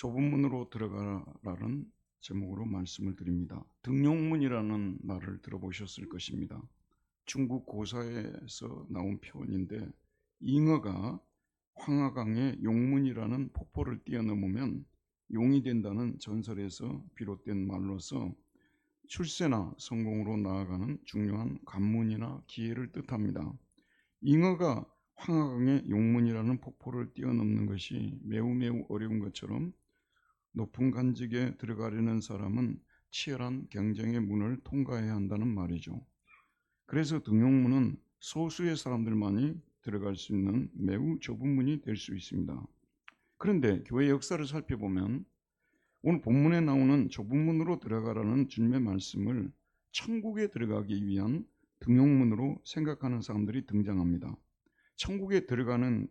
좁은 문으로 들어가라는 제목으로 말씀을 드립니다. 등용문이라는 말을 들어보셨을 것입니다. 중국 고사에서 나온 표현인데, 잉어가 황하강의 용문이라는 폭포를 뛰어넘으면 용이 된다는 전설에서 비롯된 말로서 출세나 성공으로 나아가는 중요한 관문이나 기회를 뜻합니다. 잉어가 황하강의 용문이라는 폭포를 뛰어넘는 것이 매우 어려운 것처럼 높은 관직에 들어가려는 사람은 치열한 경쟁의 문을 통과해야 한다는 말이죠. 그래서 등용문은 소수의 사람들만이 들어갈 수 있는 매우 좁은 문이 될 수 있습니다. 그런데 교회 역사를 살펴보면 오늘 본문에 나오는 좁은 문으로 들어가라는 주님의 말씀을 천국에 들어가기 위한 등용문으로 생각하는 사람들이 등장합니다. 천국에 들어가는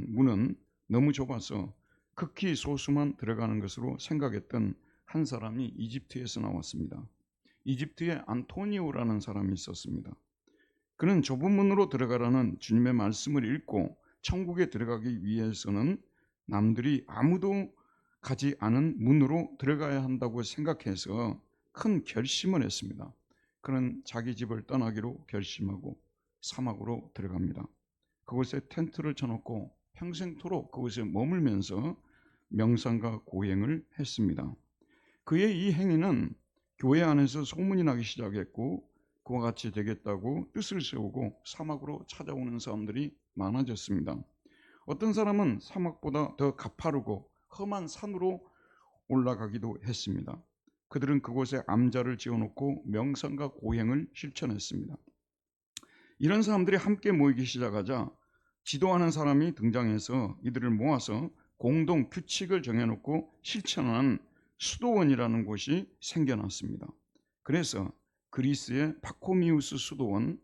문은 너무 좁아서 극히 소수만 들어가는 것으로 생각했던 한 사람이 이집트에서 나왔습니다. 이집트에 안토니오라는 사람이 있었습니다. 그는 좁은 문으로 들어가라는 주님의 말씀을 읽고 천국에 들어가기 위해서는 남들이 아무도 가지 않은 문으로 들어가야 한다고 생각해서 큰 결심을 했습니다. 그는 자기 집을 떠나기로 결심하고 사막으로 들어갑니다. 그곳에 텐트를 쳐놓고 평생토록 그곳에 머물면서 명상과 고행을 했습니다. 그의 이 행위는 교회 안에서 소문이 나기 시작했고, 그와 같이 되겠다고 뜻을 세우고 사막으로 찾아오는 사람들이 많아졌습니다. 어떤 사람은 사막보다 더 가파르고 험한 산으로 올라가기도 했습니다. 그들은 그곳에 암자를 지어놓고 명상과 고행을 실천했습니다. 이런 사람들이 함께 모이기 시작하자 지도하는 사람이 등장해서 이들을 모아서 공동 규칙을 정해놓고 실천하는 수도원이라는 곳이 생겨났습니다. 그래서 그리스의 파코미우스 수도원,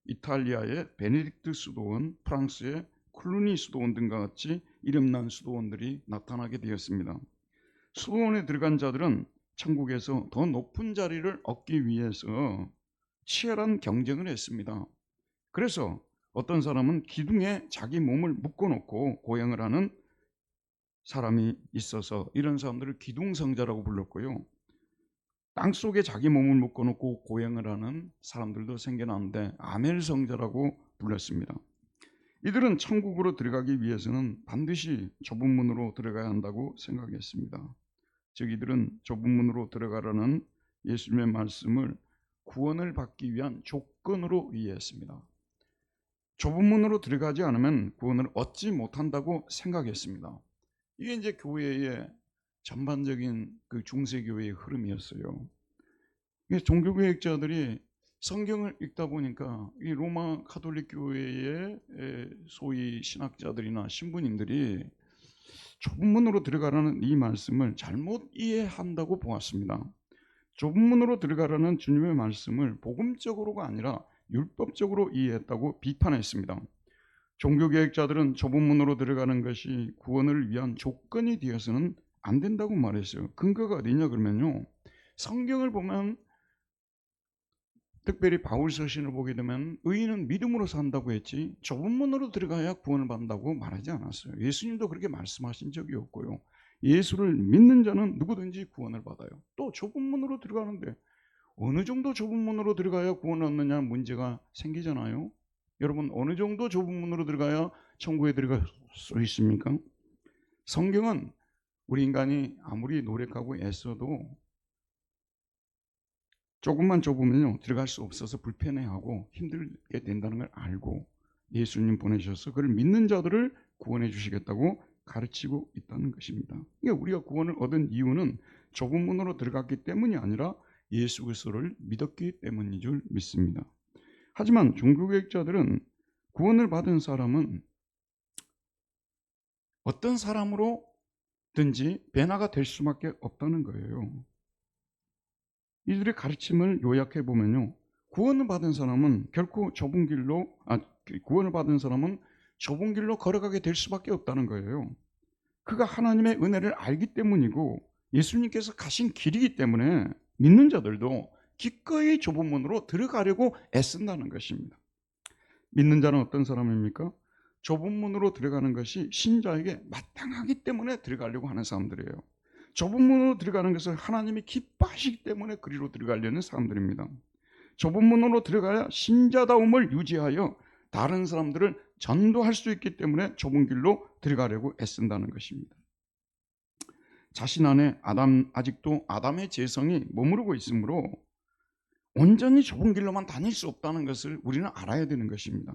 이탈리아의 베네딕트 수도원, 프랑스의 클루니 수도원 등과 같이 이름난 수도원들이 나타나게 되었습니다. 수도원에 들어간 자들은 천국에서 더 높은 자리를 얻기 위해서 치열한 경쟁을 했습니다. 그래서 어떤 사람은 기둥에 자기 몸을 묶어놓고 고행을 하는 사람이 있어서 이런 사람들을 기둥성자라고 불렀고요. 땅속에 자기 몸을 묶어놓고 고행을 하는 사람들도 생겨났는데 아멜성자라고 불렀습니다. 이들은 천국으로 들어가기 위해서는 반드시 좁은 문으로 들어가야 한다고 생각했습니다. 즉 이들은 좁은 문으로 들어가라는 예수님의 말씀을 구원을 받기 위한 조건으로 이해했습니다. 좁은 문으로 들어가지 않으면 구원을 얻지 못한다고 생각했습니다. 이게 이제 교회의 전반적인 그 중세교회의 흐름이었어요. 종교개혁자들이 성경을 읽다 보니까 이 로마 가톨릭 교회의 소위 신학자들이나 신부님들이 좁은 문으로 들어가라는 이 말씀을 잘못 이해한다고 보았습니다. 좁은 문으로 들어가라는 주님의 말씀을 복음적으로가 아니라 율법적으로 이해했다고 비판했습니다. 종교개혁자들은 좁은 문으로 들어가는 것이 구원을 위한 조건이 되어서는 안 된다고 말했어요. 근거가 어디냐 그러면요, 성경을 보면 특별히 바울 서신을 보게 되면 의인은 믿음으로 산다고 했지 좁은 문으로 들어가야 구원을 받는다고 말하지 않았어요. 예수님도 그렇게 말씀하신 적이 없고요. 예수를 믿는 자는 누구든지 구원을 받아요. 또 좁은 문으로 들어가는데 어느 정도 좁은 문으로 들어가야 구원을 얻느냐 문제가 생기잖아요. 여러분, 어느 정도 좁은 문으로 들어가야 천국에 들어갈 수 있습니까? 성경은 우리 인간이 아무리 노력하고 애써도 조금만 좁으면요 들어갈 수 없어서 불편해하고 힘들게 된다는 걸 알고 예수님 보내셔서 그를 믿는 자들을 구원해 주시겠다고 가르치고 있다는 것입니다. 그러니까 우리가 구원을 얻은 이유는 좁은 문으로 들어갔기 때문이 아니라 예수 그리스도를 믿었기 때문인 줄 믿습니다. 하지만 종교개혁자들은 구원을 받은 사람은 어떤 사람으로든지 변화가 될 수밖에 없다는 거예요. 이들의 가르침을 요약해 보면요, 구원을 받은 사람은 좁은 길로 걸어가게 될 수밖에 없다는 거예요. 그가 하나님의 은혜를 알기 때문이고 예수님께서 가신 길이기 때문에 믿는 자들도 기꺼이 좁은 문으로 들어가려고 애쓴다는 것입니다. 믿는 자는 어떤 사람입니까? 좁은 문으로 들어가는 것이 신자에게 마땅하기 때문에 들어가려고 하는 사람들이에요. 좁은 문으로 들어가는 것을 하나님이 기뻐하시기 때문에 그리로 들어가려는 사람들입니다. 좁은 문으로 들어가야 신자다움을 유지하여 다른 사람들을 전도할 수 있기 때문에 좁은 길로 들어가려고 애쓴다는 것입니다. 자신 안에 아직도 아담의 재성이 머무르고 있으므로 온전히 좁은 길로만 다닐 수 없다는 것을 우리는 알아야 되는 것입니다.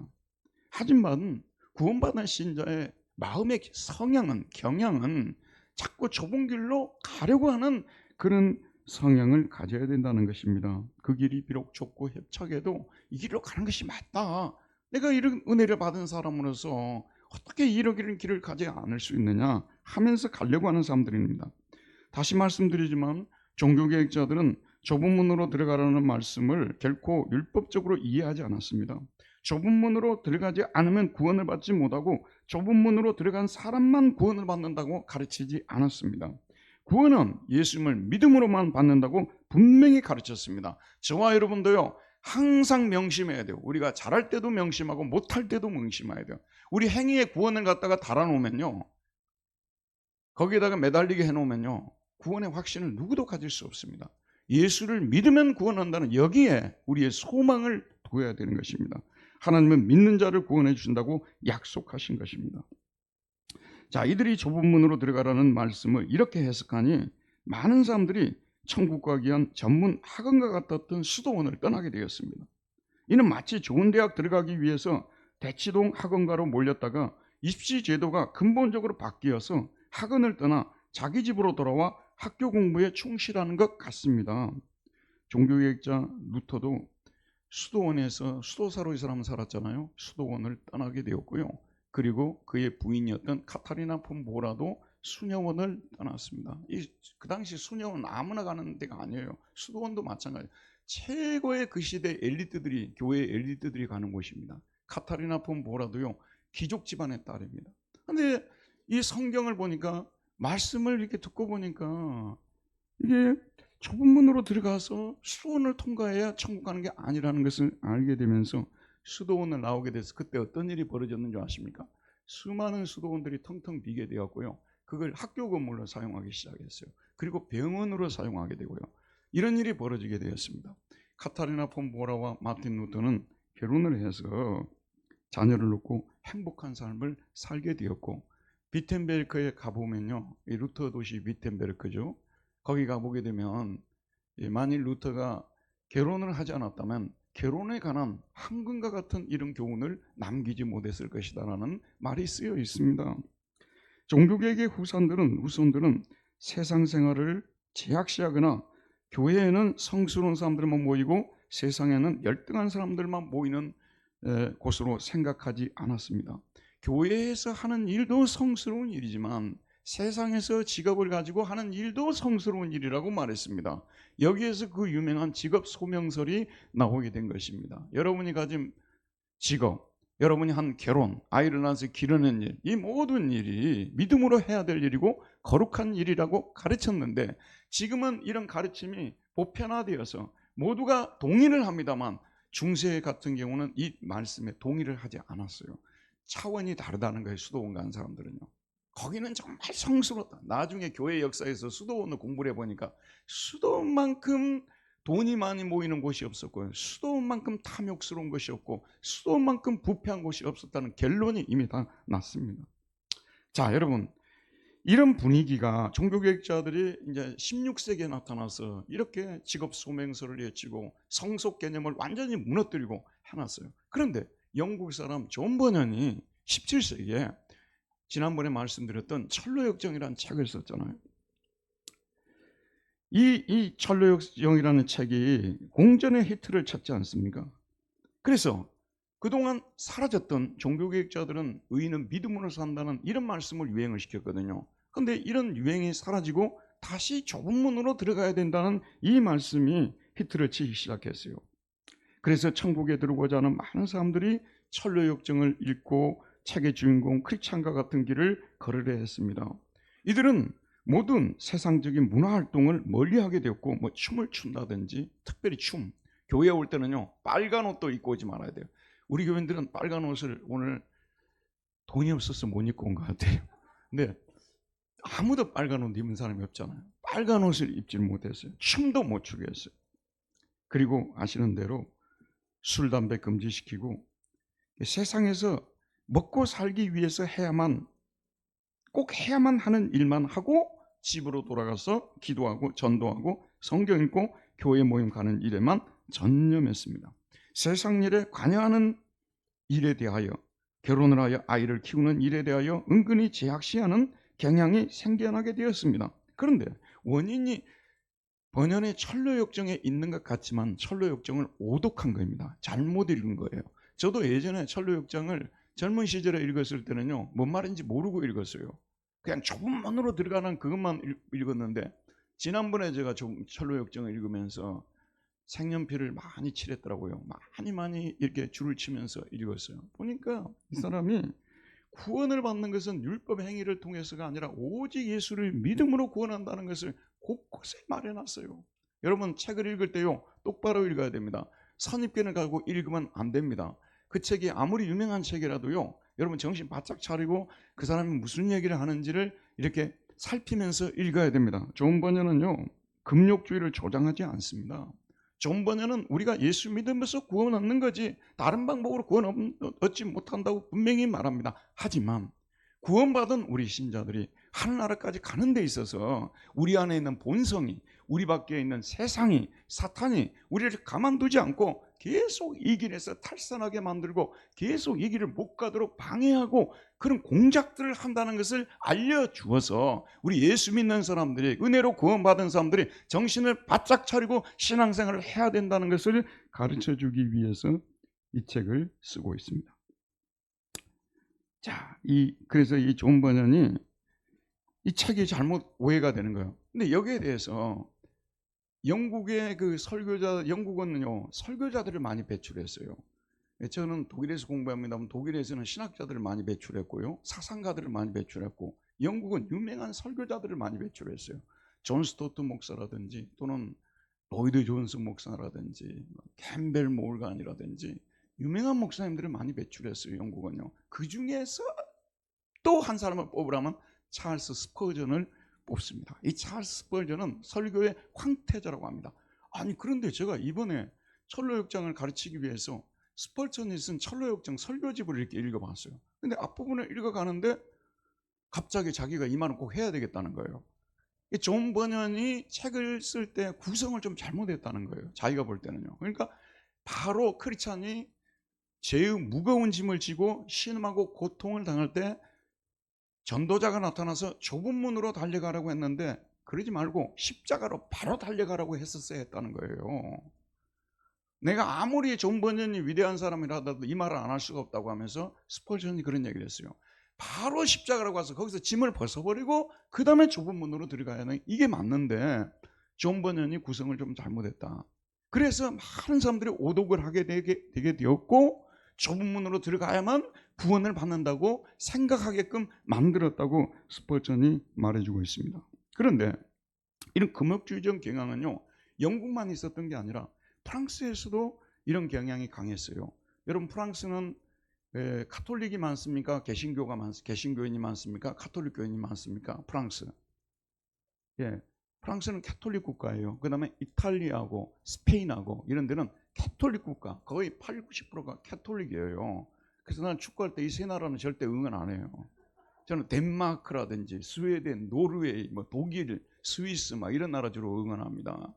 하지만 구원받은 신자의 마음의 성향은, 경향은 자꾸 좁은 길로 가려고 하는 그런 성향을 가져야 된다는 것입니다. 그 길이 비록 좁고 협착해도 이 길로 가는 것이 맞다. 내가 이런 은혜를 받은 사람으로서 어떻게 이런 길을 가지 않을 수 있느냐 하면서 가려고 하는 사람들입니다. 다시 말씀드리지만 종교개혁자들은 좁은 문으로 들어가라는 말씀을 결코 율법적으로 이해하지 않았습니다. 좁은 문으로 들어가지 않으면 구원을 받지 못하고 좁은 문으로 들어간 사람만 구원을 받는다고 가르치지 않았습니다. 구원은 예수님을 믿음으로만 받는다고 분명히 가르쳤습니다. 저와 여러분도요, 항상 명심해야 돼요. 우리가 잘할 때도 명심하고 못할 때도 명심해야 돼요. 우리 행위의 구원을 갖다가 달아놓으면요, 거기에다가 매달리게 해놓으면요, 구원의 확신을 누구도 가질 수 없습니다. 예수를 믿으면 구원한다는 여기에 우리의 소망을 둬야 되는 것입니다. 하나님은 믿는 자를 구원해 주신다고 약속하신 것입니다. 자, 이들이 좁은 문으로 들어가라는 말씀을 이렇게 해석하니 많은 사람들이 천국 가기 위한 전문 학원과 같았던 수도원을 떠나게 되었습니다. 이는 마치 좋은 대학 들어가기 위해서 대치동 학원가로 몰렸다가 입시 제도가 근본적으로 바뀌어서 학원을 떠나 자기 집으로 돌아와 학교 공부에 충실하는 것 같습니다. 종교개혁자 루터도 수도원에서 수도사로 이 사람은 살았잖아요. 수도원을 떠나게 되었고요. 그리고 그의 부인이었던 카타리나 폰 보라도 수녀원을 떠났습니다. 그 당시 수녀원 아무나 가는 데가 아니에요. 수도원도 마찬가지예요. 최고의 그 시대 엘리트들이, 교회 엘리트들이 가는 곳입니다. 카타리나 폰 보라도요, 귀족 집안의 딸입니다. 근데 이 성경을 보니까, 말씀을 이렇게 듣고 보니까 이게 좁은 문으로 들어가서 수도원을 통과해야 천국 가는 게 아니라는 것을 알게 되면서 수도원을 나오게 돼서 그때 어떤 일이 벌어졌는지 아십니까? 수많은 수도원들이 텅텅 비게 되었고요. 그걸 학교 건물로 사용하기 시작했어요. 그리고 병원으로 사용하게 되고요. 이런 일이 벌어지게 되었습니다. 카타리나 폰 보라와 마틴 루터는 결혼을 해서 자녀를 놓고 행복한 삶을 살게 되었고, 비텐베르크에 가보면요, 이 루터 도시 비텐베르크죠. 거기 가보게 되면 만일 루터가 결혼을 하지 않았다면 결혼에 관한 황금과 같은 이런 교훈을 남기지 못했을 것이다라는 말이 쓰여 있습니다. 종교개혁의 후손들은 세상 생활을 제약시하거나 교회에는 성스러운 사람들만 모이고 세상에는 열등한 사람들만 모이는 곳으로 생각하지 않았습니다. 교회에서 하는 일도 성스러운 일이지만 세상에서 직업을 가지고 하는 일도 성스러운 일이라고 말했습니다. 여기에서 그 유명한 직업 소명설이 나오게 된 것입니다. 여러분이 가진 직업, 여러분이 한 결혼, 아이를 낳아서 기르는 일, 이 모든 일이 믿음으로 해야 될 일이고 거룩한 일이라고 가르쳤는데, 지금은 이런 가르침이 보편화되어서 모두가 동의를 합니다만 중세 같은 경우는 이 말씀에 동의를 하지 않았어요. 차원이 다르다는 거예요. 수도원 간 사람들은요. 거기는 정말 성스럽다. 나중에 교회 역사에서 수도원을 공부를 해보니까 수도원만큼 돈이 많이 모이는 곳이 없었고요. 수도원만큼 탐욕스러운 것이 없고 수도원만큼 부패한 곳이 없었다는 결론이 이미 다 났습니다. 자, 여러분, 이런 분위기가 종교개혁자들이 이제 16세기에 나타나서 이렇게 직업 소명서를 외치고 성속 개념을 완전히 무너뜨리고 해놨어요. 그런데 영국 사람 존 버년이 17세기에 지난번에 말씀드렸던 철로역정이라는 책을 썼잖아요. 이 철로역정이라는 책이 공전의 히트를 쳤지 않습니까? 그래서 그동안 사라졌던 종교개혁자들은 의인은 믿음으로 산다는 이런 말씀을 유행을 시켰거든요. 그런데 이런 유행이 사라지고 다시 좁은 문으로 들어가야 된다는 이 말씀이 히트를 치기 시작했어요. 그래서 천국에 들어오고자 하는 많은 사람들이 철로역정을 읽고 책의 주인공 크리스찬과 같은 길을 걸으려 했습니다. 이들은 모든 세상적인 문화활동을 멀리하게 되었고, 뭐 춤을 춘다든지, 특별히 춤, 교회에 올 때는요 빨간 옷도 입고 오지 말아야 돼요. 우리 교인들은 빨간 옷을 오늘 돈이 없어서 못 입고 온 것 같아요. 근데 아무도 빨간 옷 입은 사람이 없잖아요. 빨간 옷을 입질 못했어요. 춤도 못 추게 했어요. 그리고 아시는 대로 술, 담배 금지시키고 세상에서 먹고 살기 위해서 꼭 해야만 하는 일만 하고 집으로 돌아가서 기도하고 전도하고 성경 읽고 교회 모임 가는 일에만 전념했습니다. 세상 일에 관여하는 일에 대하여, 결혼을 하여 아이를 키우는 일에 대하여 은근히 제약시하는 경향이 생겨나게 되었습니다. 그런데 원인이 번연의 철로역정에 있는 것 같지만 철로역정을 오독한 겁니다. 잘못 읽은 거예요. 저도 예전에 철로역정을 젊은 시절에 읽었을 때는요, 뭔 말인지 모르고 읽었어요. 그냥 좁은 문으로 들어가는 그것만 읽었는데, 지난번에 제가 철로역정을 읽으면서 색연필을 많이 칠했더라고요. 많이 이렇게 줄을 치면서 읽었어요. 보니까 이 사람이 구원을 받는 것은 율법 행위를 통해서가 아니라 오직 예수를 믿음으로 구원한다는 것을 곳곳에 말해놨어요. 여러분 책을 읽을 때요, 똑바로 읽어야 됩니다. 선입견을 가지고 읽으면 안 됩니다. 그 책이 아무리 유명한 책이라도요, 여러분 정신 바짝 차리고 그 사람이 무슨 얘기를 하는지를 이렇게 살피면서 읽어야 됩니다. 존 버녀는요, 금욕주의를 조장하지 않습니다. 존 버녀는 우리가 예수 믿으면서 구원 얻는 거지 다른 방법으로 구원 얻지 못한다고 분명히 말합니다. 하지만 구원받은 우리 신자들이 하늘나라까지 가는 데 있어서 우리 안에 있는 본성이, 우리 밖에 있는 세상이, 사탄이 우리를 가만두지 않고 계속 이 길에서 탈선하게 만들고 계속 이 길을 못 가도록 방해하고 그런 공작들을 한다는 것을 알려주어서 우리 예수 믿는 사람들이, 은혜로 구원받은 사람들이 정신을 바짝 차리고 신앙생활을 해야 된다는 것을 가르쳐주기 위해서 이 책을 쓰고 있습니다. 자, 그래서 이 존 버년이 이 책이 잘못 오해가 되는 거예요. 근데 여기에 대해서 영국의 그 영국은요, 설교자들을 많이 배출했어요. 저는 독일에서 공부합니다만 독일에서는 신학자들을 많이 배출했고요, 사상가들을 많이 배출했고, 영국은 유명한 설교자들을 많이 배출했어요. 존 스토트 목사라든지 또는 로이드 존스 목사라든지 캠벨 몰간이라든지 유명한 목사님들을 많이 배출했어요, 영국은요. 그 중에서 또 한 사람을 뽑으라면 찰스 스퍼전을 뽑습니다. 이 찰스 스퍼전은 설교의 황태자라고 합니다. 아니 그런데 제가 이번에 철로역정을 가르치기 위해서 스펄전이 쓴 철로역정 설교집을 이렇게 읽어봤어요. 근데 앞부분을 읽어가는데 갑자기 자기가 이 말은 꼭 해야 되겠다는 거예요. 존 버년이 책을 쓸 때 구성을 좀 잘못했다는 거예요, 자기가 볼 때는요. 그러니까 바로 크리스찬이 죄의 무거운 짐을 지고 신음하고 고통을 당할 때 전도자가 나타나서 좁은 문으로 달려가라고 했는데 그러지 말고 십자가로 바로 달려가라고 했었어야 했다는 거예요. 내가 아무리 존 버년이 위대한 사람이라도 이 말을 안 할 수가 없다고 하면서 스펄전이 그런 얘기를 했어요. 바로 십자가라고 가서 거기서 짐을 벗어버리고 그 다음에 좁은 문으로 들어가야 하는, 이게 맞는데 존 버년이 구성을 좀 잘못했다. 그래서 많은 사람들이 오독을 하게 되게 되었고 좁은 문으로 들어가야만 구원을 받는다고 생각하게끔 만들었다고 스펄전이 말해주고 있습니다. 그런데 이런 금욕주의적 경향은요, 영국만 있었던 게 아니라 프랑스에서도 이런 경향이 강했어요. 여러분 프랑스는 카톨릭이 많습니까? 개신교인이 많습니까? 카톨릭 교인이 많습니까? 프랑스. 예, 프랑스는 캐톨릭 국가예요. 그 다음에 이탈리아하고 스페인하고 이런 데는 캐톨릭 국가, 거의 80~90%가 캐톨릭이에요. 그래서 나는 축구할 때 이 세 나라는 절대 응원 안 해요. 저는 덴마크라든지 스웨덴, 노르웨이, 독일, 스위스 이런 나라 주로 응원합니다.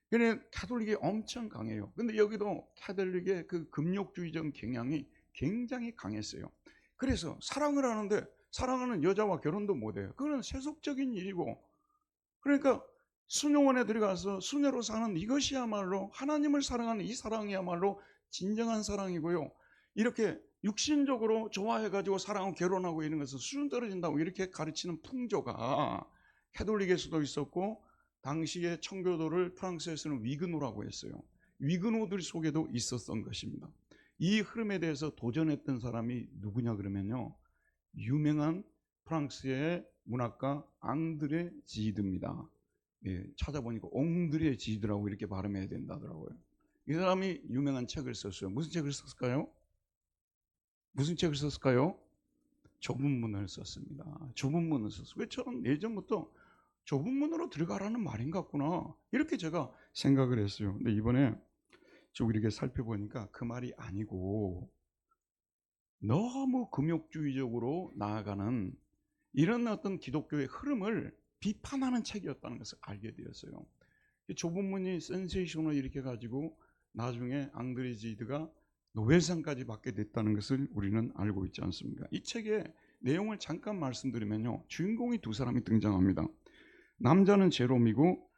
그래 캐톨릭이 엄청 강해요. 근데 여기도 캐톨릭의 그 금욕주의적 경향이 굉장히 강했어요. 그래서 사랑을 하는데 사랑하는 여자와 결혼도 못해요. 그건 세속적인 일이고, 그러니까 수녀원에 들어가서 수녀로 사는 이것이야말로 하나님을 사랑하는 이 사랑이야말로 진정한 사랑이고요, 이렇게 육신적으로 좋아해가지고 사랑하고 결혼하고 이런 것은 수준 떨어진다고 이렇게 가르치는 풍조가 캐톨릭에서도 있었고, 당시에 청교도를 프랑스에서는 위그노라고 했어요. 위그노들 속에도 있었던 것입니다. 이 흐름에 대해서 도전했던 사람이 누구냐 그러면요, 유명한 프랑스의 문학가 앙드레 지드입니다. 예, 찾아보니까 옹드레 지드라고 이렇게 발음해야 된다더라고요. 이 사람이 유명한 책을 썼어요. 무슨 책을 썼을까요? 무슨 책을 썼을까요? 좁은 문을 썼습니다. 좁은 문을 썼어요. 왜 저는 예전부터 좁은 문으로 들어가라는 말인 것 같구나 이렇게 제가 생각을 했어요. 근데 이번에 쭉 이렇게 살펴보니까 그 말이 아니고 너무 금욕주의적으로 나아가는 이런 어떤 기독교의 흐름을 비판하는 책이었다는 것을 알게 되었어요. 좁은 문이 센세이션을 일으켜 가지고 나중에 앙드레 지드가 노벨상까지 받게 됐다는 것을 우리는 알고 있지 않습니까? 이 책의 내용을 잠깐 말씀드리면요, 주인공이 두 사람이 등장합니다. 남자는 제롬이고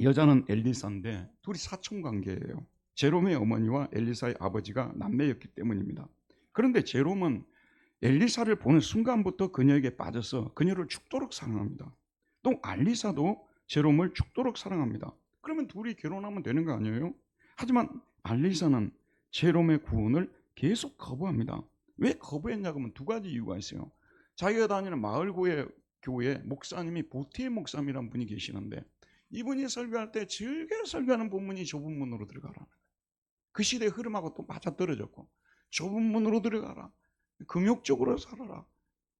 여자는 엘리사인데 둘이 사촌 관계예요. 제롬의 어머니와 엘리사의 아버지가 남매였기 때문입니다. 그런데 제롬은 엘리사를 보는 순간부터 그녀에게 빠져서 그녀를 죽도록 사랑합니다. 또 알리사도 제롬을 죽도록 사랑합니다. 그러면 둘이 결혼하면 되는 거 아니에요? 하지만 알리사는 제롬의 구원을 계속 거부합니다. 왜 거부했냐고 하면 두 가지 이유가 있어요. 자기가 다니는 마을 교회 목사님이 보티에 목사님이라는 분이 계시는데 이분이 설교할 때 즐겨 설교하는 본문이 좁은 문으로 들어가라는 거예요. 그 시대의 흐름하고 또 맞아떨어졌고, 좁은 문으로 들어가라, 금욕적으로 살아라,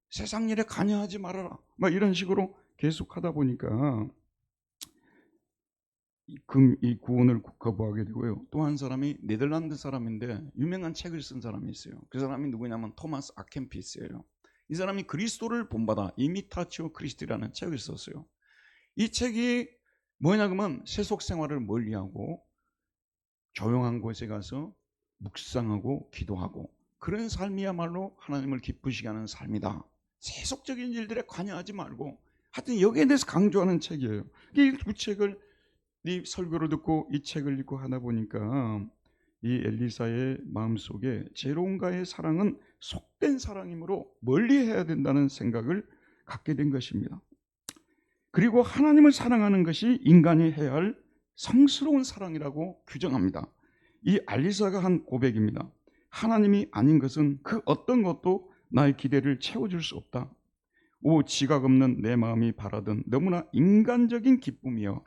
세상 일에 관여하지 말아라, 막 이런 식으로 계속 하다 보니까 이 구원을 거부하게 되고요. 또 한 사람이 네덜란드 사람인데 유명한 책을 쓴 사람이 있어요. 그 사람이 누구냐면 토마스 아켄피스예요. 이 사람이 그리스도를 본받아 이미타치오 크리스티라는 책을 썼어요. 이 책이 뭐냐 그러면 세속 생활을 멀리하고 조용한 곳에 가서 묵상하고 기도하고 그런 삶이야말로 하나님을 기쁘시게 하는 삶이다. 세속적인 일들에 관여하지 말고, 하여튼 여기에 대해서 강조하는 책이에요. 이 두 책을, 이 설교를 듣고 이 책을 읽고 하다 보니까 이 엘리사의 마음속에 제롬과의 사랑은 속된 사랑이므로 멀리해야 된다는 생각을 갖게 된 것입니다. 그리고 하나님을 사랑하는 것이 인간이 해야 할 성스러운 사랑이라고 규정합니다. 이 알리사가 한 고백입니다. 하나님이 아닌 것은 그 어떤 것도 나의 기대를 채워줄 수 없다. 오 지각 없는 내 마음이 바라던 너무나 인간적인 기쁨이여,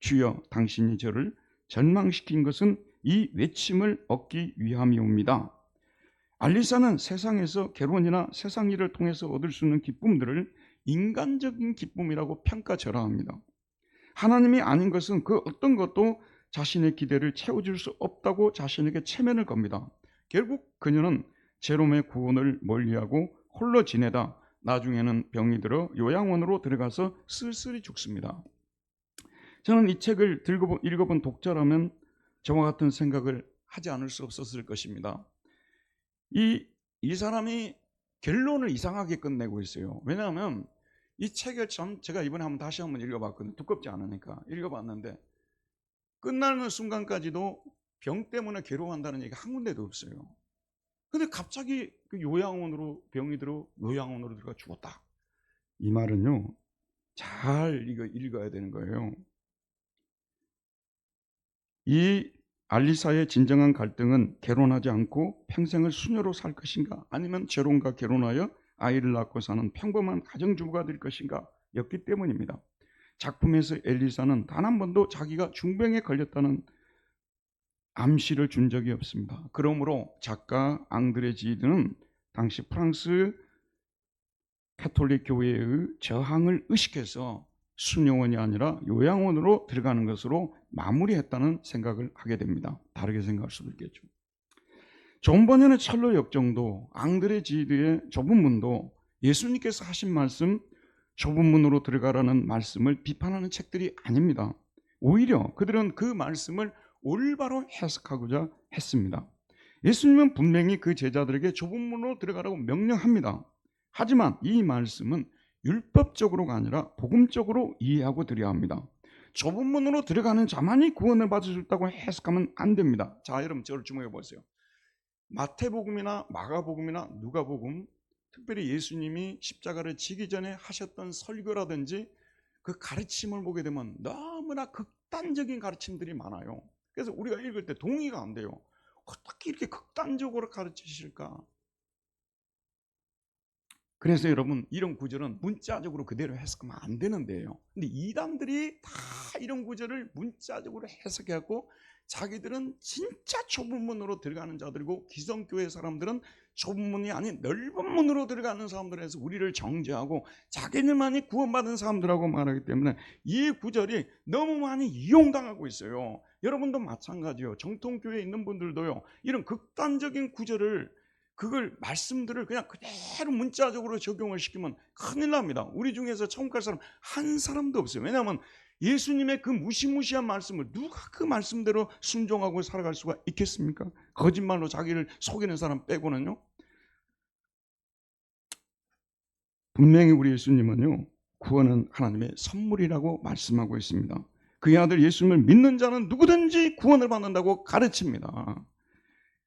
주여 당신이 저를 절망시킨 것은 이 외침을 얻기 위함이옵니다. 알리사는 세상에서 결혼이나 세상 일을 통해서 얻을 수 있는 기쁨들을 인간적인 기쁨이라고 평가절하합니다. 하나님이 아닌 것은 그 어떤 것도 자신의 기대를 채워줄 수 없다고 자신에게 체면을 겁니다. 결국 그녀는 제롬의 구원을 멀리하고 홀로 지내다 나중에는 병이 들어 요양원으로 들어가서 쓸쓸히 죽습니다. 저는 이 책을 읽어본 독자라면 저와 같은 생각을 하지 않을 수 없었을 것입니다. 이 사람이 결론을 이상하게 끝내고 있어요. 왜냐하면 이 책을 제가 이번에 다시 한번 읽어봤거든요. 두껍지 않으니까 읽어봤는데 끝나는 순간까지도 병 때문에 괴로워한다는 얘기가 한 군데도 없어요. 근데 갑자기 그 요양원으로 병이 들어 요양원으로 들어가 죽었다. 이 말은요, 잘 읽어야 되는 거예요. 이 알리사의 진정한 갈등은 결혼하지 않고 평생을 수녀로 살 것인가, 아니면 제롬과 결혼하여 아이를 낳고 사는 평범한 가정주부가 될 것인가 였기 때문입니다. 작품에서 엘리사는 단 한 번도 자기가 중병에 걸렸다는 암시를 준 적이 없습니다. 그러므로 작가 앙드레 지드는 당시 프랑스 가톨릭 교회의 저항을 의식해서 수녀원이 아니라 요양원으로 들어가는 것으로 마무리했다는 생각을 하게 됩니다. 다르게 생각할 수도 있겠죠. 존 버년의 철로 역정도, 앙드레 지드의 좁은 문도 예수님께서 하신 말씀, 좁은 문으로 들어가라는 말씀을 비판하는 책들이 아닙니다. 오히려 그들은 그 말씀을 올바로 해석하고자 했습니다. 예수님은 분명히 그 제자들에게 좁은 문으로 들어가라고 명령합니다. 하지만 이 말씀은 율법적으로가 아니라 복음적으로 이해하고 드려야 합니다. 좁은 문으로 들어가는 자만이 구원을 받을 수 있다고 해석하면 안 됩니다. 자, 여러분 저를 주목해 보세요. 마태복음이나 마가복음이나 누가복음, 특별히 예수님이 십자가를 지기 전에 하셨던 설교라든지 그 가르침을 보게 되면 너무나 극단적인 가르침들이 많아요. 그래서 우리가 읽을 때 동의가 안 돼요. 어떻게 이렇게 극단적으로 가르치실까? 그래서 여러분, 이런 구절은 문자적으로 그대로 해석하면 안 되는데요. 근데 이단들이 다 이런 구절을 문자적으로 해석해갖고 자기들은 진짜 좁은 문으로 들어가는 자들이고 기성교회 사람들은 좁은 문이 아닌 넓은 문으로 들어가는 사람들에서 우리를 정죄하고 자기들만이 구원받은 사람들하고 말하기 때문에 이 구절이 너무 많이 이용당하고 있어요. 여러분도 마찬가지요. 정통교회에 있는 분들도요, 이런 극단적인 구절을, 그걸 말씀들을 그냥 그대로 문자적으로 적용을 시키면 큰일 납니다. 우리 중에서 천국 갈 사람 한 사람도 없어요. 왜냐하면 예수님의 그 무시무시한 말씀을 누가 그 말씀대로 순종하고 살아갈 수가 있겠습니까? 거짓말로 자기를 속이는 사람 빼고는요. 분명히 우리 예수님은요, 구원은 하나님의 선물이라고 말씀하고 있습니다. 그의 아들 예수님을 믿는 자는 누구든지 구원을 받는다고 가르칩니다.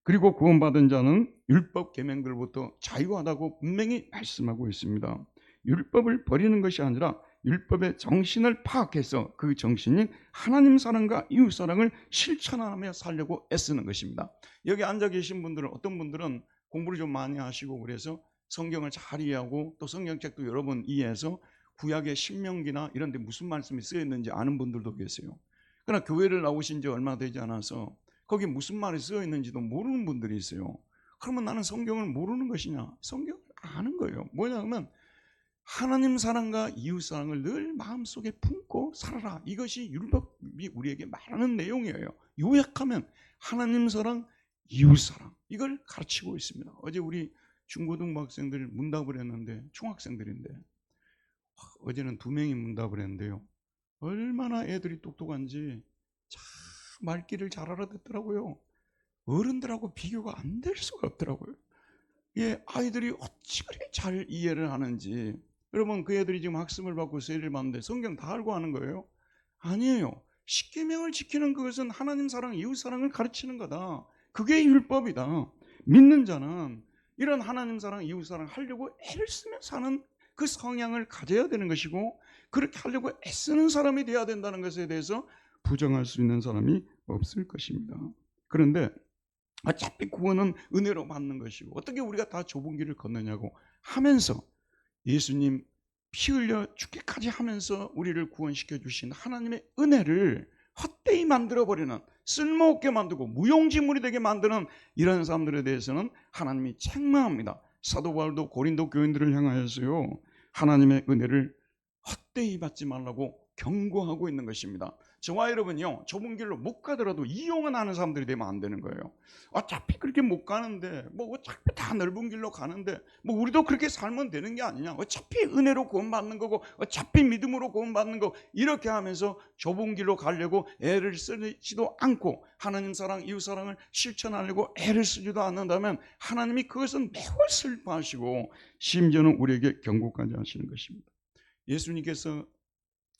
그리고 구원받은 자는 율법 계명들부터 자유하다고 분명히 말씀하고 있습니다. 율법을 버리는 것이 아니라 율법의 정신을 파악해서 그 정신인 하나님 사랑과 이웃 사랑을 실천하며 살려고 애쓰는 것입니다. 여기 앉아 계신 분들은, 어떤 분들은 공부를 좀 많이 하시고 그래서 성경을 잘 이해하고 또 성경책도 여러 번 이해해서 구약의 신명기나 이런 데 무슨 말씀이 쓰여 있는지 아는 분들도 계세요. 그러나 교회를 나오신 지 얼마 되지 않아서 거기 무슨 말이 쓰여 있는지도 모르는 분들이 있어요. 그러면 나는 성경을 모르는 것이냐? 성경을 아는 거예요. 뭐냐면 하나님 사랑과 이웃 사랑을 늘 마음속에 품고 살아라. 이것이 율법이 우리에게 말하는 내용이에요. 요약하면 하나님 사랑, 이웃 사랑, 이걸 가르치고 있습니다. 어제 우리 중고등부 학생들 문답을 했는데, 중학생들인데 어제는 2명이 문답을 했는데요, 얼마나 애들이 똑똑한지 참 말귀를 잘 알아듣더라고요. 어른들하고 비교가 안 될 수가 없더라고요. 예, 아이들이 어찌 그렇게 잘 이해를 하는지. 여러분, 그 애들이 지금 학습을 받고 세례를 받는데 성경 다 알고 하는 거예요? 아니에요. 십계명을 지키는 그것은 하나님 사랑, 이웃 사랑을 가르치는 거다. 그게 율법이다. 믿는 자는 이런 하나님 사랑, 이웃 사랑 하려고 애를 쓰며 사는 그 성향을 가져야 되는 것이고, 그렇게 하려고 애쓰는 사람이 되어야 된다는 것에 대해서 부정할 수 있는 사람이 없을 것입니다. 그런데 어차피 구원은 은혜로 받는 것이고 어떻게 우리가 다 좁은 길을 걷느냐고 하면서, 예수님 피 흘려 죽기까지 하면서 우리를 구원시켜 주신 하나님의 은혜를 헛되이 만들어버리는, 쓸모없게 만들고 무용지물이 되게 만드는 이런 사람들에 대해서는 하나님이 책망합니다. 사도 바울도 고린도 교인들을 향하여서요, 하나님의 은혜를 헛되이 받지 말라고 경고하고 있는 것입니다. 저와 여러분이요, 좁은 길로 못 가더라도 이용은 하는 사람들이 되면 안 되는 거예요. 어차피 그렇게 못 가는데, 어차피 다 넓은 길로 가는데 우리도 그렇게 살면 되는 게 아니냐, 어차피 은혜로 구원받는 거고 어차피 믿음으로 구원받는 거, 이렇게 하면서 좁은 길로 가려고 애를 쓰지도 않고 하나님 사랑, 이웃 사랑을 실천하려고 애를 쓰지도 않는다면 하나님이 그것은 매우 슬퍼하시고 심지어는 우리에게 경고까지 하시는 것입니다. 예수님께서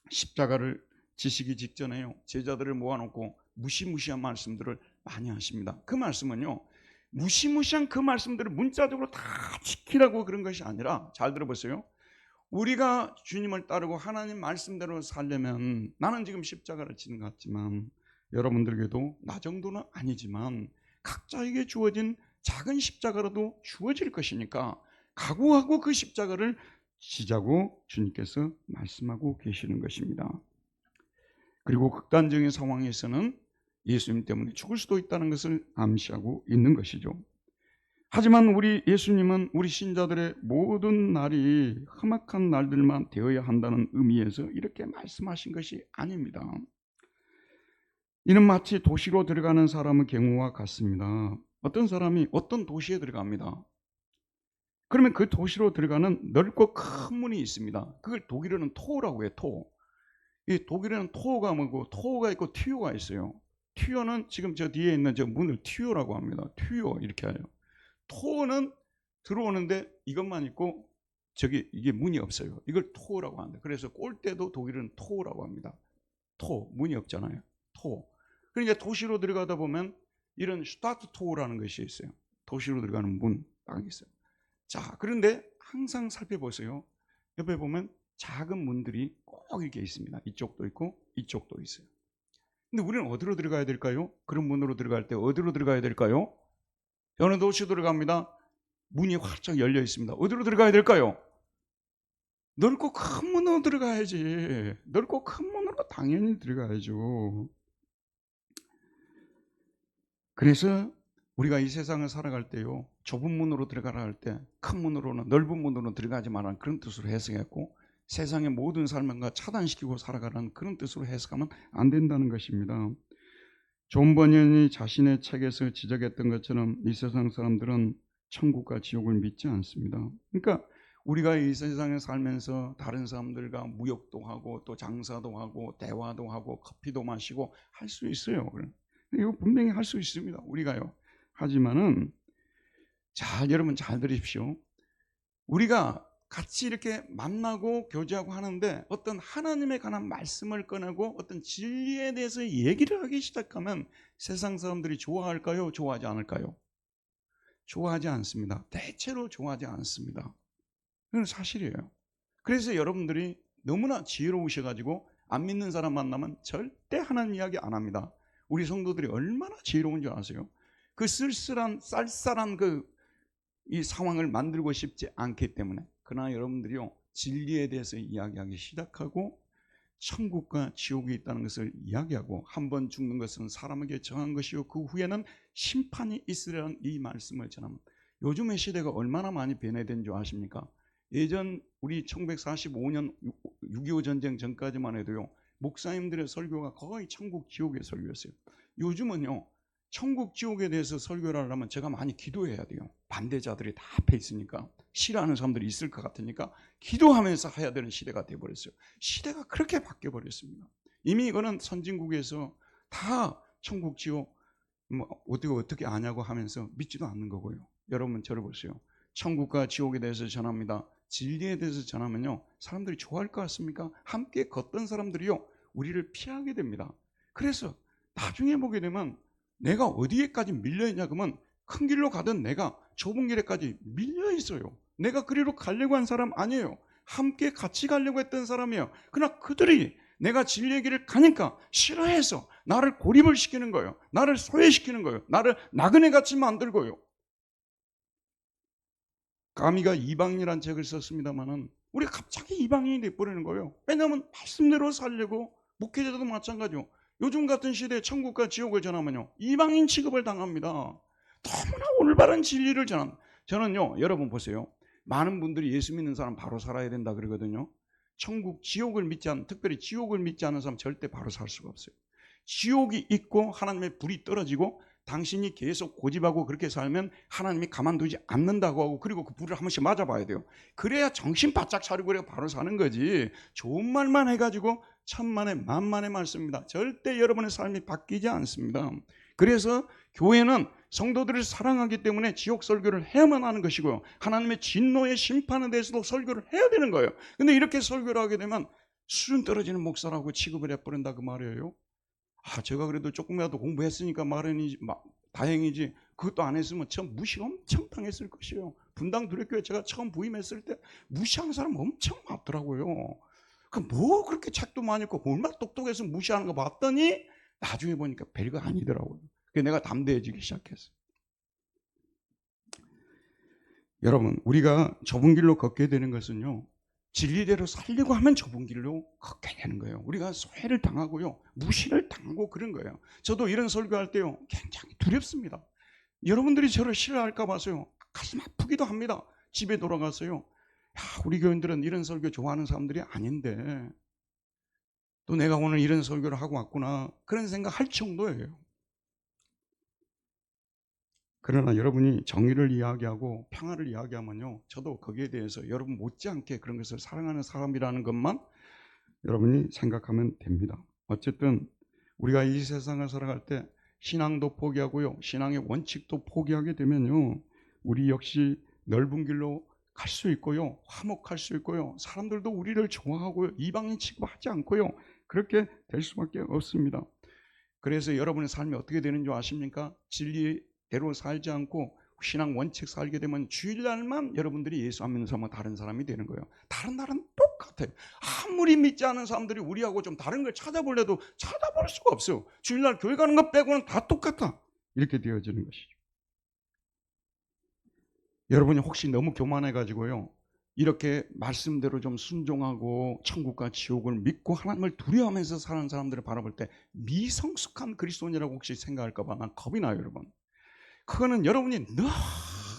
십자가를 지시기 직전에요, 제자들을 모아놓고 무시무시한 말씀들을 많이 하십니다. 그 말씀은요, 무시무시한 그 말씀들을 문자적으로 다 지키라고 그런 것이 아니라, 잘 들어보세요. 우리가 주님을 따르고 하나님 말씀대로 살려면, 나는 지금 십자가를 지는 것 같지만 여러분들에게도 나 정도는 아니지만 각자에게 주어진 작은 십자가라도 주어질 것이니까 각오하고 그 십자가를 지자고 주님께서 말씀하고 계시는 것입니다. 그리고 극단적인 상황에서는 예수님 때문에 죽을 수도 있다는 것을 암시하고 있는 것이죠. 하지만 우리 예수님은 우리 신자들의 모든 날이 험악한 날들만 되어야 한다는 의미에서 이렇게 말씀하신 것이 아닙니다. 이는 마치 도시로 들어가는 사람의 경우와 같습니다. 어떤 사람이 어떤 도시에 들어갑니다. 그러면 그 도시로 들어가는 넓고 큰 문이 있습니다. 그걸 독일어는 토라고 해요. 토. 이 독일어는 토가 뭐고, 토가 있고 튜어가 있어요. 튜어는 지금 저 뒤에 있는 저 문을 튜어라고 합니다. 튜어 이렇게 해요. 토는 들어오는데 이것만 있고 이게 문이 없어요. 이걸 토라고 합니다. 그래서 꼴대도 독일은 토라고 합니다. 토, 문이 없잖아요. 토. 그러니까 도시로 들어가다 보면 이런 슈타트 토라는 것이 있어요. 도시로 들어가는 문 딱 있어요. 자, 그런데 항상 살펴보세요. 옆에 보면 작은 문들이 꼭 이렇게 있습니다. 이쪽도 있고 이쪽도 있어요. 근데 우리는 어디로 들어가야 될까요? 그런 문으로 들어갈 때 어디로 들어가야 될까요? 어느 도시 들어갑니다. 문이 활짝 열려 있습니다. 어디로 들어가야 될까요? 넓고 큰 문으로 들어가야지. 넓고 큰 문으로 당연히 들어가야죠. 그래서 우리가 이 세상을 살아갈 때요, 좁은 문으로 들어가라 할 때 큰 문으로는 넓은 문으로 들어가지 말라는 그런 뜻으로 해석했고, 세상의 모든 삶과 차단시키고 살아가라는 그런 뜻으로 해석하면 안 된다는 것입니다. 존 버년이 자신의 책에서 지적했던 것처럼 이 세상 사람들은 천국과 지옥을 믿지 않습니다. 그러니까 우리가 이 세상에 살면서 다른 사람들과 무역도 하고 또 장사도 하고 대화도 하고 커피도 마시고 할 수 있어요. 이거 분명히 할 수 있습니다. 우리가요. 하지만은 여러분 잘 들으십시오. 우리가 같이 이렇게 만나고 교제하고 하는데 어떤 하나님에 관한 말씀을 꺼내고 어떤 진리에 대해서 얘기를 하기 시작하면 세상 사람들이 좋아할까요? 좋아하지 않을까요? 좋아하지 않습니다. 대체로 좋아하지 않습니다. 그건 사실이에요. 그래서 여러분들이 너무나 지혜로우셔가지고 안 믿는 사람 만나면 절대 하나님 이야기 안 합니다. 우리 성도들이 얼마나 지혜로운 줄 아세요? 그 쓸쓸한 쌀쌀한 이 상황을 만들고 싶지 않기 때문에. 그러나 여러분들이요, 진리에 대해서 이야기하기 시작하고 천국과 지옥이 있다는 것을 이야기하고 한 번 죽는 것은 사람에게 정한 것이요 그 후에는 심판이 있으리라는 이 말씀을 전하면, 요즘의 시대가 얼마나 많이 변화된 줄 아십니까? 예전 우리 1945년 6.25 전쟁 전까지만 해도요, 목사님들의 설교가 거의 천국 지옥의 설교였어요. 요즘은요, 천국 지옥에 대해서 설교를 하려면 제가 많이 기도해야 돼요. 반대자들이 다 앞에 있으니까, 싫어하는 사람들이 있을 것 같으니까 기도하면서 해야 되는 시대가 되어버렸어요. 시대가 그렇게 바뀌어버렸습니다. 이미 이거는 선진국에서 다 천국 지옥 어떻게 아냐고 하면서 믿지도 않는 거고요. 여러분 저를 보세요. 천국과 지옥에 대해서 전합니다. 진리에 대해서 전하면요, 사람들이 좋아할 것 같습니까? 함께 걷던 사람들이요, 우리를 피하게 됩니다. 그래서 나중에 보게 되면 내가 어디에까지 밀려있냐 그러면 큰 길로 가던 내가 좁은 길에까지 밀려 있어요. 내가 그리로 가려고 한 사람 아니에요. 함께 같이 가려고 했던 사람이에요. 그러나 그들이 내가 진리의 길을 가니까 싫어해서 나를 고립을 시키는 거예요. 나를 소외시키는 거예요. 나를 나그네같이 만들고요. 가미가 이방인이라는 책을 썼습니다만은 우리가 갑자기 이방인이 돼버리는 거예요. 왜냐하면 말씀대로 살려고, 목회자도 마찬가지요. 요즘 같은 시대에 천국과 지옥을 전하면요, 이방인 취급을 당합니다. 너무나 올바른 진리를 전합니다. 저는요, 여러분 보세요. 많은 분들이 예수 믿는 사람 바로 살아야 된다 그러거든요. 천국, 지옥을 믿지 않는, 특별히 지옥을 믿지 않는 사람 절대 바로 살 수가 없어요. 지옥이 있고 하나님의 불이 떨어지고 당신이 계속 고집하고 그렇게 살면 하나님이 가만두지 않는다고 하고, 그리고 그 불을 한 번씩 맞아봐야 돼요. 그래야 정신 바짝 차리고 그래 바로 사는 거지. 좋은 말만 해가지고 천만에 만만의 말씀입니다. 절대 여러분의 삶이 바뀌지 않습니다. 그래서 교회는 성도들을 사랑하기 때문에 지옥 설교를 해야만 하는 것이고요, 하나님의 진노의 심판에 대해서도 설교를 해야 되는 거예요. 근데 이렇게 설교를 하게 되면 수준 떨어지는 목사라고 취급을 해버린다 그 말이에요. 제가 그래도 조금이라도 공부했으니까 다행이지, 그것도 안 했으면 처음 무시 엄청 당했을 것이에요. 분당 두레교회 제가 처음 부임했을 때 무시하는 사람 엄청 많더라고요. 뭐 그렇게 책도 많이 읽고 얼마나 똑똑해서 무시하는 거 봤더니 나중에 보니까 별거 아니더라고요. 그래서 내가 담대해지기 시작했어요. 여러분, 우리가 좁은 길로 걷게 되는 것은요, 진리대로 살려고 하면 좁은 길로 걷게 되는 거예요. 우리가 소외를 당하고요, 무시를 당하고 그런 거예요. 저도 이런 설교할 때요, 굉장히 두렵습니다. 여러분들이 저를 싫어할까 봐서요, 가슴 아프기도 합니다. 집에 돌아가서요, 우리 교인들은 이런 설교 좋아하는 사람들이 아닌데 또 내가 오늘 이런 설교를 하고 왔구나, 그런 생각 할 정도예요. 그러나 여러분이 정의를 이야기하고 평화를 이야기하면요, 저도 거기에 대해서 여러분 못지않게 그런 것을 사랑하는 사람이라는 것만 여러분이 생각하면 됩니다. 어쨌든 우리가 이 세상을 살아갈 때 신앙도 포기하고요, 신앙의 원칙도 포기하게 되면요, 우리 역시 넓은 길로 갈 수 있고요, 화목할 수 있고요, 사람들도 우리를 좋아하고요, 이방인 취급하지 않고요, 그렇게 될 수밖에 없습니다. 그래서 여러분의 삶이 어떻게 되는 줄 아십니까? 진리대로 살지 않고 신앙 원칙 살게 되면 주일날만 여러분들이 예수 안 믿는 사람과 다른 사람이 되는 거예요. 다른 날은 똑같아요. 아무리 믿지 않은 사람들이 우리하고 좀 다른 걸 찾아보려도 찾아볼 수가 없어요. 주일날 교회 가는 것 빼고는 다 똑같아. 이렇게 되어지는 것이죠. 여러분이 혹시 너무 교만해가지고요, 이렇게 말씀대로 좀 순종하고 천국과 지옥을 믿고 하나님을 두려워하면서 사는 사람들을 바라볼 때 미성숙한 그리스도인이라고 혹시 생각할까 봐 난 겁이 나요. 여러분, 그거는 여러분이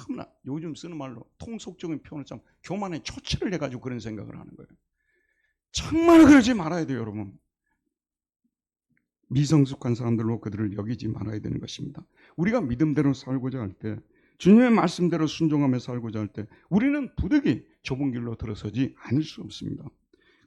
너무나 요즘 쓰는 말로 통속적인 표현을 참 교만에 초치를 해가지고 그런 생각을 하는 거예요. 정말 그러지 말아야 돼요, 여러분. 미성숙한 사람들로 그들을 여기지 말아야 되는 것입니다. 우리가 믿음대로 살고자 할 때, 주님의 말씀대로 순종하며 살고자 할 때 우리는 부득이 좁은 길로 들어서지 않을 수 없습니다.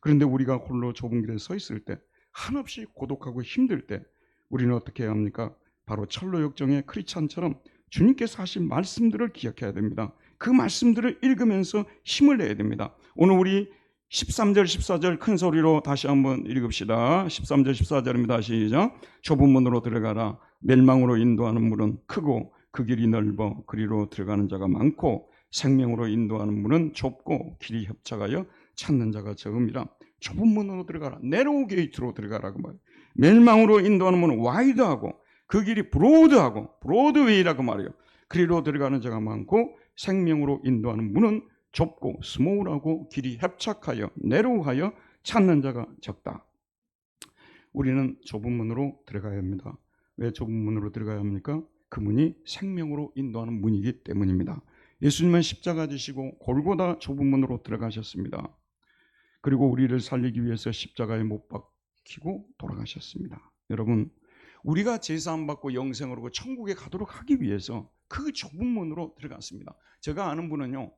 그런데 우리가 홀로 좁은 길에 서 있을 때, 한없이 고독하고 힘들 때 우리는 어떻게 해야 합니까? 바로 철로 역정의 크리스찬처럼 주님께서 하신 말씀들을 기억해야 됩니다. 그 말씀들을 읽으면서 힘을 내야 됩니다. 오늘 우리 13절 14절 큰 소리로 다시 한번 읽읍시다. 13절 14절입니다. 시작. 좁은 문으로 들어가라. 멸망으로 인도하는 문은 크고 그 길이 넓어 그리로 들어가는 자가 많고 생명으로 인도하는 문은 좁고 길이 협착하여 찾는 자가 적음이라. 좁은 문으로 들어가라. 내로우 게이트로 들어가라 그 말이에요. 멸망으로 인도하는 문은 와이드하고 그 길이 브로드하고 브로드웨이라고 말이에요. 그리로 들어가는 자가 많고 생명으로 인도하는 문은 좁고 스몰하고 길이 협착하여 내로우하여 찾는 자가 적다. 우리는 좁은 문으로 들어가야 합니다. 왜 좁은 문으로 들어가야 합니까? 그 문이 생명으로 인도하는 문이기 때문입니다. 예수님은 십자가 지시고 골고다 좁은 문으로 들어가셨습니다. 그리고 우리를 살리기 위해서 십자가에 못 박히고 돌아가셨습니다. 여러분, 우리가 제사함 받고 영생으로 천국에 가도록 하기 위해서 그 좁은 문으로 들어갔습니다. 제가 아는 분은요,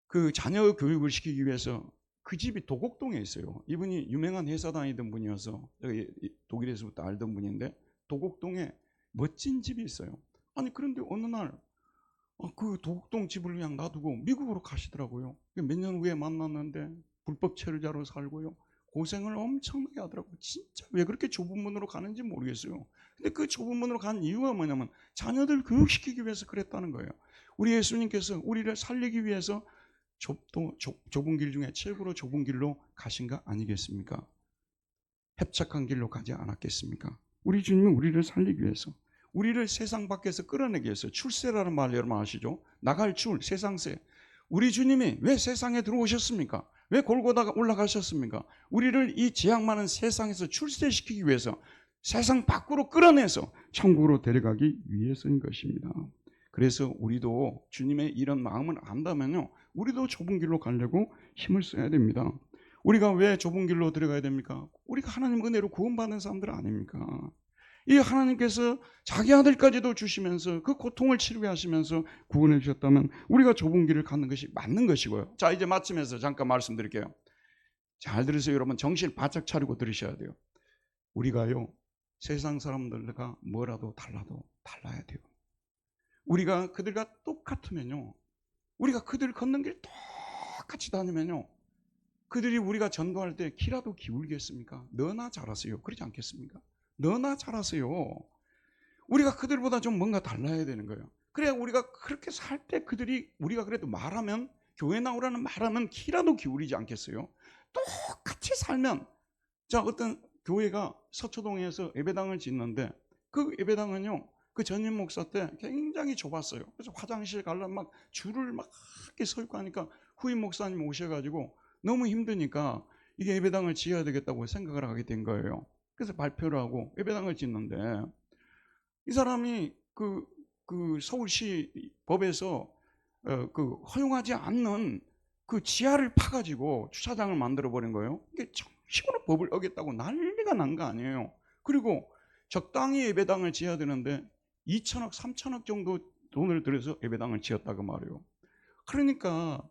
그 자녀 교육을 시키기 위해서 그 집이 도곡동에 있어요. 이분이 유명한 회사 다니던 분이어서 독일에서부터 알던 분인데 도곡동에 멋진 집이 있어요. 아니 그런데 어느 날 그 도곡동 집을 그냥 놔두고 미국으로 가시더라고요. 몇 년 후에 만났는데 불법 체류자로 살고요. 고생을 엄청나게 하더라고요. 진짜 왜 그렇게 좁은 문으로 가는지 모르겠어요. 근데 그 좁은 문으로 간 이유가 뭐냐면 자녀들 교육시키기 위해서 그랬다는 거예요. 우리 예수님께서 우리를 살리기 위해서 좁은 길 중에 최고로 좁은 길로 가신 거 아니겠습니까? 협착한 길로 가지 않았겠습니까? 우리 주님은 우리를 살리기 위해서, 우리를 세상 밖에서 끌어내기 위해서, 출세라는 말 여러분 아시죠? 나갈 출, 세상세. 우리 주님이 왜 세상에 들어오셨습니까? 왜 골고다가 올라가셨습니까? 우리를 이 죄악 많은 세상에서 출세시키기 위해서, 세상 밖으로 끌어내서 천국으로 데려가기 위해서인 것입니다. 그래서 우리도 주님의 이런 마음을 안다면요, 우리도 좁은 길로 가려고 힘을 써야 됩니다. 우리가 왜 좁은 길로 들어가야 됩니까? 우리가 하나님 은혜로 구원받은 사람들 아닙니까? 이 하나님께서 자기 아들까지도 주시면서 그 고통을 치르게 하시면서 구원해 주셨다면 우리가 좁은 길을 가는 것이 맞는 것이고요. 자, 이제 마침해서 잠깐 말씀드릴게요. 잘 들으세요. 여러분 정신 바짝 차리고 들으셔야 돼요. 우리가요, 세상 사람들과 뭐라도 달라야 돼요. 우리가 그들과 똑같으면요, 우리가 그들 걷는 길 똑같이 다니면요, 그들이 우리가 전도할 때 귀라도 기울겠습니까? 너나 잘하세요. 그러지 않겠습니까? 너나 잘하세요. 우리가 그들보다 좀 뭔가 달라야 되는 거예요. 그래야 우리가 그렇게 살 때 그들이 우리가 그래도 말하면, 교회 나오라는 말하면 귀라도 기울이지 않겠어요? 똑같이 살면, 자, 어떤 교회가 서초동에서 예배당을 짓는데 그 예배당은요, 그 전임 목사 때 굉장히 좁았어요. 그래서 화장실 가려면 막 줄을 막 이렇게 서 있고 하니까 후임 목사님 오셔가지고 너무 힘드니까 이게 예배당을 지어야 되겠다고 생각을 하게 된 거예요. 그래서 발표를 하고 예배당을 짓는데 이 사람이 그 서울시 법에서 그 허용하지 않는 그 지하를 파가지고 주차장을 만들어 버린 거예요. 이게 정식으로 법을 어겼다고 난리가 난 거 아니에요. 그리고 적당히 예배당을 지어야 되는데 2천억, 3천억 정도 돈을 들여서 예배당을 지었다고 말이에요. 그러니까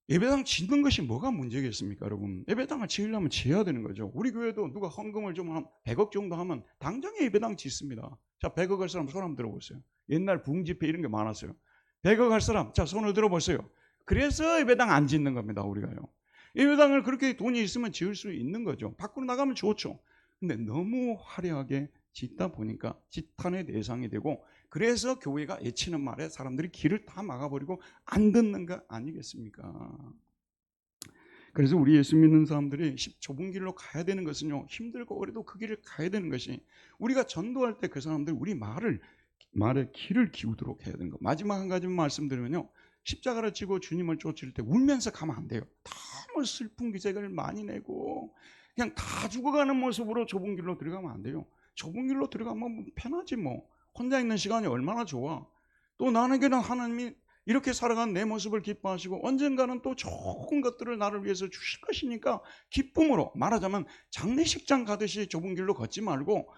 예배당 짓는 것이 뭐가 문제겠습니까, 여러분? 예배당을 지으려면 지어야 되는 거죠. 우리 교회도 누가 헌금을 좀 한 100억 정도 하면 당장에 예배당 짓습니다. 자, 100억 할 사람 손 한번 들어보세요. 옛날 부흥집회 이런 게 많았어요. 100억 할 사람, 자, 손을 들어보세요. 그래서 예배당 안 짓는 겁니다, 우리가요. 예배당을 그렇게 돈이 있으면 지을 수 있는 거죠. 밖으로 나가면 좋죠. 근데 너무 화려하게 짓다 보니까 지탄의 대상이 되고, 그래서 교회가 애치는 말에 사람들이 길을 다 막아버리고 안 듣는 거 아니겠습니까? 그래서 우리 예수 믿는 사람들이 좁은 길로 가야 되는 것은요, 힘들고 어려도 그 길을 가야 되는 것이, 우리가 전도할 때 그 사람들 우리 말에 귀를 기울도록 해야 되는 거. 마지막 한 가지만 말씀드리면요, 십자가를 지고 주님을 쫓을 때 울면서 가면 안 돼요. 너무 슬픈 기색을 많이 내고 그냥 다 죽어가는 모습으로 좁은 길로 들어가면 안 돼요. 좁은 길로 들어가면 편하지 뭐. 혼자 있는 시간이 얼마나 좋아. 또 나에게는 하나님이 이렇게 살아간 내 모습을 기뻐하시고 언젠가는 또 좋은 것들을 나를 위해서 주실 것이니까 기쁨으로, 말하자면 장례식장 가듯이 좁은 길로 걷지 말고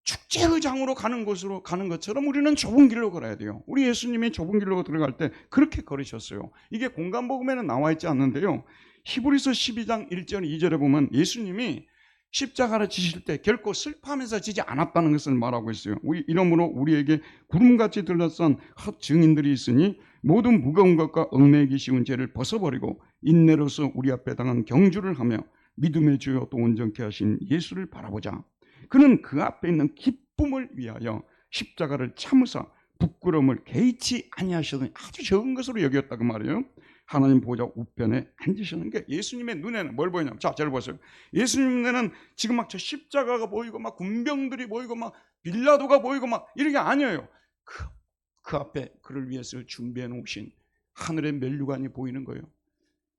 축제의 장으로 가는 곳으로 가는 것처럼 우리는 좁은 길로 걸어야 돼요. 우리 예수님이 좁은 길로 들어갈 때 그렇게 걸으셨어요. 이게 공간복음에는 나와 있지 않는데요. 히브리서 12장 1절 2절에 보면 예수님이 십자가를 지실 때 결코 슬퍼하면서 지지 않았다는 것을 말하고 있어요. 이러므로 우리에게 구름같이 들러싼 헛 증인들이 있으니 모든 무거운 것과 얽매이기 쉬운 죄를 벗어버리고 인내로서 우리 앞에 당한 경주를 하며 믿음의 주요 또 온전케 하신 예수를 바라보자. 그는 그 앞에 있는 기쁨을 위하여 십자가를 참으사 부끄러움을 개의치 아니하시더니 아주 적은 것으로 여겼다 그 말이에요. 하나님 보좌 우편에 앉으시는 게 예수님의 눈에는 뭘 보이냐면, 자, 잘 보세요. 예수님 눈에는 지금 막 저 십자가가 보이고 막 군병들이 보이고 막 빌라도가 보이고 막 이런 게 아니에요. 그 앞에 그를 위해서 준비해 놓으신 하늘의 면류관이 보이는 거예요.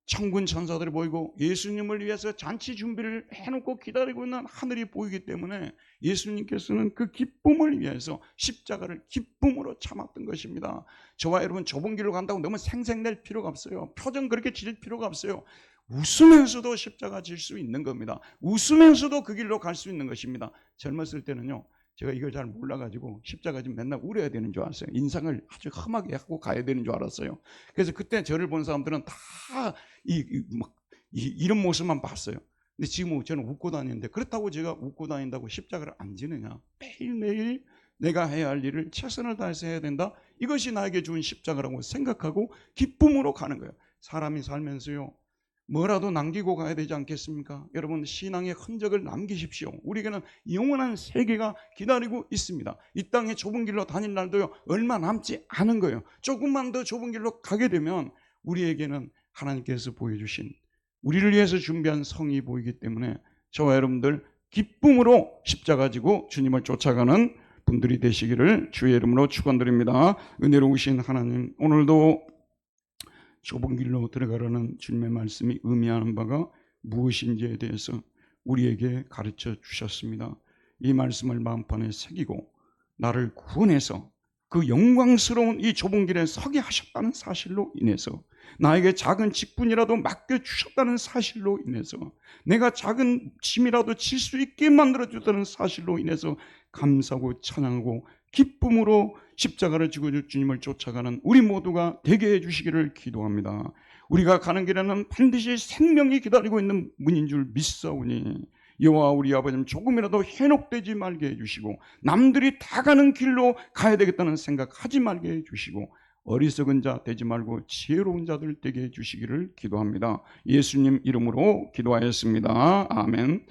천군 천사들이 보이고 예수님을 위해서 잔치 준비를 해놓고 기다리고 있는 하늘이 보이기 때문에 예수님께서는 그 기쁨을 위해서 십자가를 기쁨으로 참았던 것입니다. 저와 여러분 좁은 길로 간다고 너무 생색낼 필요가 없어요. 표정 그렇게 지을 필요가 없어요. 웃으면서도 십자가 질 수 있는 겁니다. 웃으면서도 그 길로 갈 수 있는 것입니다. 젊었을 때는요, 제가 이걸 잘 몰라가지고 십자가 지금 맨날 울어야 되는 줄 알았어요. 인상을 아주 험하게 하고 가야 되는 줄 알았어요. 그래서 그때 저를 본 사람들은 다 이런 모습만 봤어요. 근데 지금 저는 웃고 다니는데, 그렇다고 제가 웃고 다닌다고 십자가를 안 지느냐? 매일매일 내가 해야 할 일을 최선을 다해서 해야 된다. 이것이 나에게 준 십자가라고 생각하고 기쁨으로 가는 거예요. 사람이 살면서요, 뭐라도 남기고 가야 되지 않겠습니까? 여러분, 신앙의 흔적을 남기십시오. 우리에게는 영원한 세계가 기다리고 있습니다. 이 땅의 좁은 길로 다닐 날도요, 얼마 남지 않은 거예요. 조금만 더 좁은 길로 가게 되면 우리에게는 하나님께서 보여주신, 우리를 위해서 준비한 성이 보이기 때문에 저와 여러분들 기쁨으로 십자가 지고 주님을 쫓아가는 분들이 되시기를 주의 이름으로 축원드립니다. 은혜로우신 하나님, 오늘도 좁은 길로 들어가라는 주님의 말씀이 의미하는 바가 무엇인지에 대해서 우리에게 가르쳐 주셨습니다. 이 말씀을 마음판에 새기고 나를 구원해서 그 영광스러운 이 좁은 길에 서게 하셨다는 사실로 인해서, 나에게 작은 직분이라도 맡겨주셨다는 사실로 인해서, 내가 작은 짐이라도 질 수 있게 만들어주다는 사실로 인해서 감사하고 찬양하고 기쁨으로 십자가를 지고 주님을 쫓아가는 우리 모두가 되게 해주시기를 기도합니다. 우리가 가는 길에는 반드시 생명이 기다리고 있는 문인 줄 믿사오니 여호와 우리 아버지님, 조금이라도 현혹되지 말게 해주시고 남들이 다 가는 길로 가야 되겠다는 생각하지 말게 해주시고 어리석은 자 되지 말고 지혜로운 자들 되게 해주시기를 기도합니다. 예수님 이름으로 기도하였습니다. 아멘.